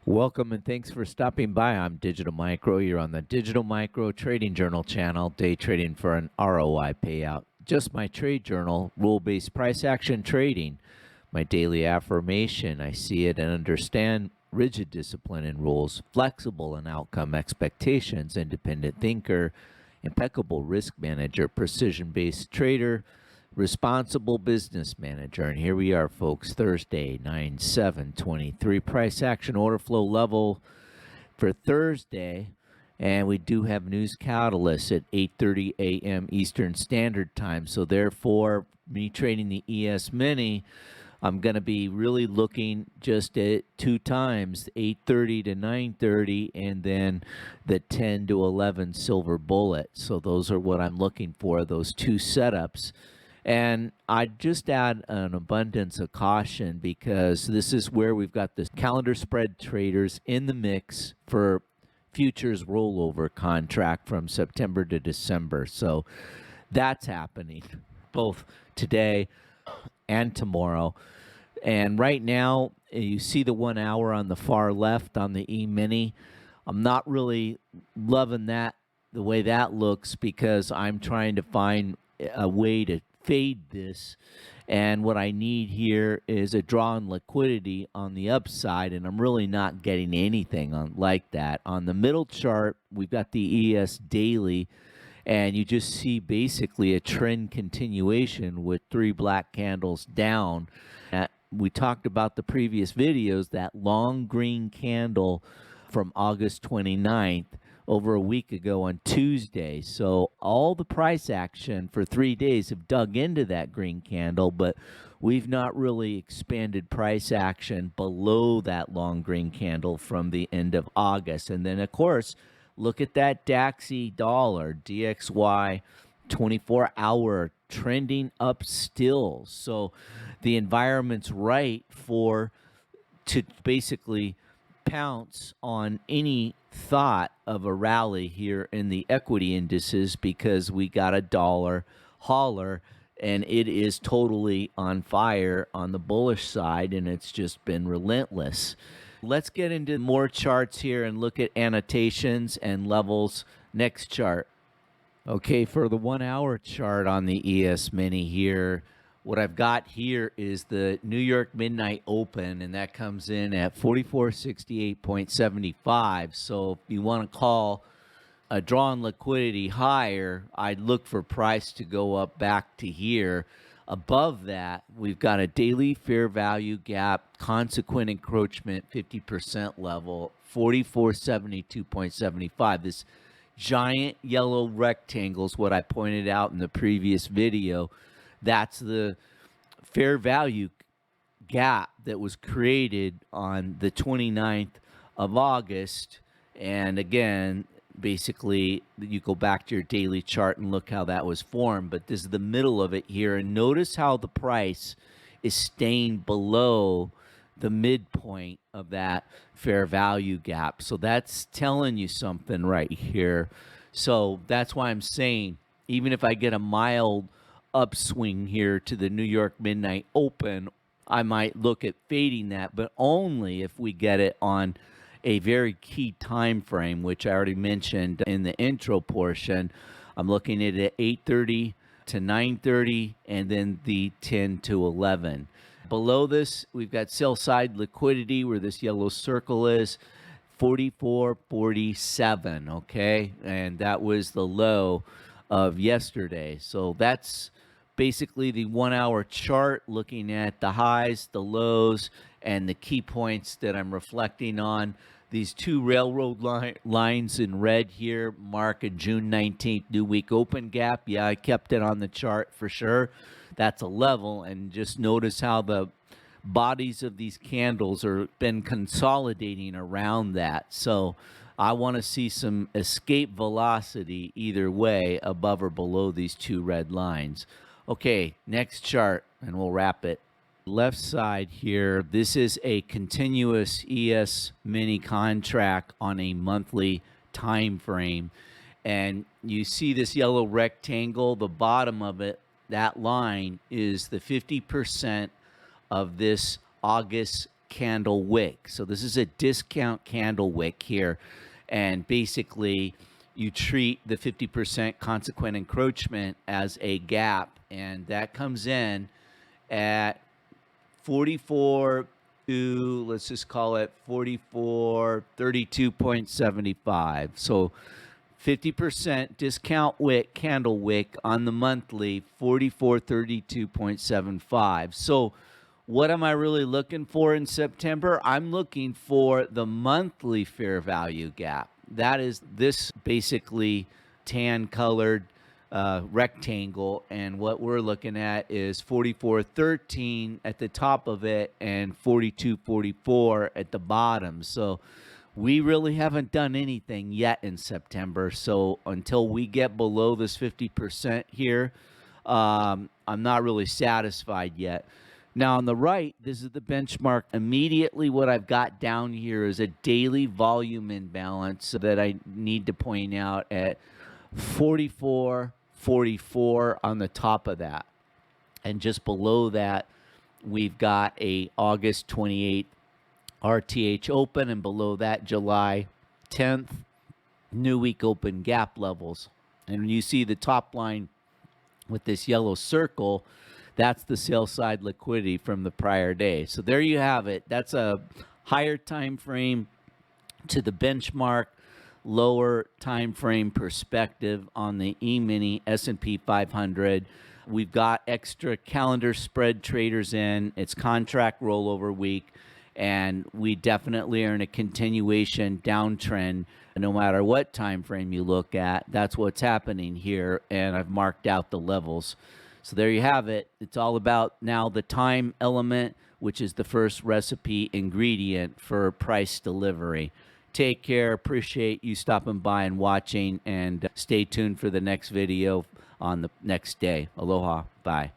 Welcome and thanks for stopping by. I'm Digital Micro. You're on the Digital Micro Trading Journal channel, day trading for an ROI payout. Just my trade journal, rule-based price action trading. My daily affirmation, I see it and understand rigid discipline and rules, flexible in outcome expectations, independent thinker, impeccable risk manager, precision-based trader, responsible business manager. And here we are, folks, Thursday, 9/7/23. Price action order flow level for Thursday. And we do have news catalyst at 8:30 a.m. Eastern Standard Time. So therefore, me trading the ES Mini, I'm going to be really looking just at two times, 8:30 to 9:30, and then the 10 to 11 silver bullet. So those are what I'm looking for, those two setups. And I'd just add an abundance of caution because this is where we've got the calendar spread traders in the mix for futures rollover contract from September to December. So that's happening both today and tomorrow. And right now, you see the 1 hour on the far left on the E-mini. I'm not really loving that, the way that looks, because I'm trying to find a way to fade this, and what I need here is a draw on liquidity on the upside, and I'm really not getting anything on like that. On the middle chart, we've got the ES daily, and you just see basically a trend continuation with three black candles down. We talked about the previous videos, that long green candle from August 29th over a week ago on Tuesday. So all the price action for 3 days have dug into that green candle, but we've not really expanded price action below that long green candle from the end of August. And then, of course, look at that DAXY dollar, DXY, 24-hour trending up still. So the environment's right to basically pounce on any thought of a rally here in the equity indices, because we got a dollar hauler and it is totally on fire on the bullish side, and it's just been relentless. Let's get into more charts here and look at annotations and levels. Next chart. Okay, for the 1 hour chart on the ES Mini here, what I've got here is the New York Midnight Open, and that comes in at 4468.75. So if you want to call a draw on liquidity higher, I'd look for price to go up back to here. Above that, we've got a daily fair value gap, consequent encroachment 50% level, 4472.75. This giant yellow rectangle is what I pointed out in the previous video. That's the fair value gap that was created on the 29th of August. And again, basically, you go back to your daily chart and look how that was formed. But this is the middle of it here. And notice how the price is staying below the midpoint of that fair value gap. So that's telling you something right here. So that's why I'm saying, even if I get a mild upswing here to the New York Midnight Open, I might look at fading that, but only if we get it on a very key time frame, which I already mentioned in the intro portion. I'm looking at it at 8:30 to 9:30, and then the 10 to 11. Below this, we've got sell side liquidity, where this yellow circle is, 44.47, okay? And that was the low of yesterday. So that's basically the 1 hour chart, looking at the highs, the lows, and the key points that I'm reflecting on. These two railroad lines in red here mark a June 19th new week open gap. Yeah, I kept it on the chart for sure. That's a level, and just notice how the bodies of these candles are been consolidating around that. So I want to see some escape velocity either way, above or below these two red lines. Okay, next chart, and we'll wrap it. Left side here, this is a continuous ES Mini contract on a monthly time frame, and you see this yellow rectangle, the bottom of it, that line is the 50% of this August candle wick. So this is a discount candle wick here. And basically, you treat the 50% consequent encroachment as a gap. And that comes in at 44 to, let's just call it 44.32.75. So 50% discount wick, candle wick on the monthly, 44.32.75. So what am I really looking for in September? I'm looking for the monthly fair value gap. That is this basically tan colored rectangle, and what we're looking at is 44.13 at the top of it and 42.44 at the bottom. So we really haven't done anything yet in September. So until we get below this 50% here, I'm not really satisfied yet. Now on the right, this is the benchmark. Immediately what I've got down here is a daily volume imbalance that I need to point out at 44.44 on the top of that. And just below that, we've got a August 28th RTH open, and below that, July 10th, new week open gap levels. And you see the top line with this yellow circle, that's the sell side liquidity from the prior day. So there you have it. That's a higher time frame to the benchmark, lower time frame perspective on the E-mini S&P 500. We've got extra calendar spread traders in. It's contract rollover week, and we definitely are in a continuation downtrend. No matter what time frame you look at, that's what's happening here, and I've marked out the levels. So there you have it. It's all about now the time element, which is the first recipe ingredient for price delivery. Take care. Appreciate you stopping by and watching, and stay tuned for the next video on the next day. Aloha. Bye.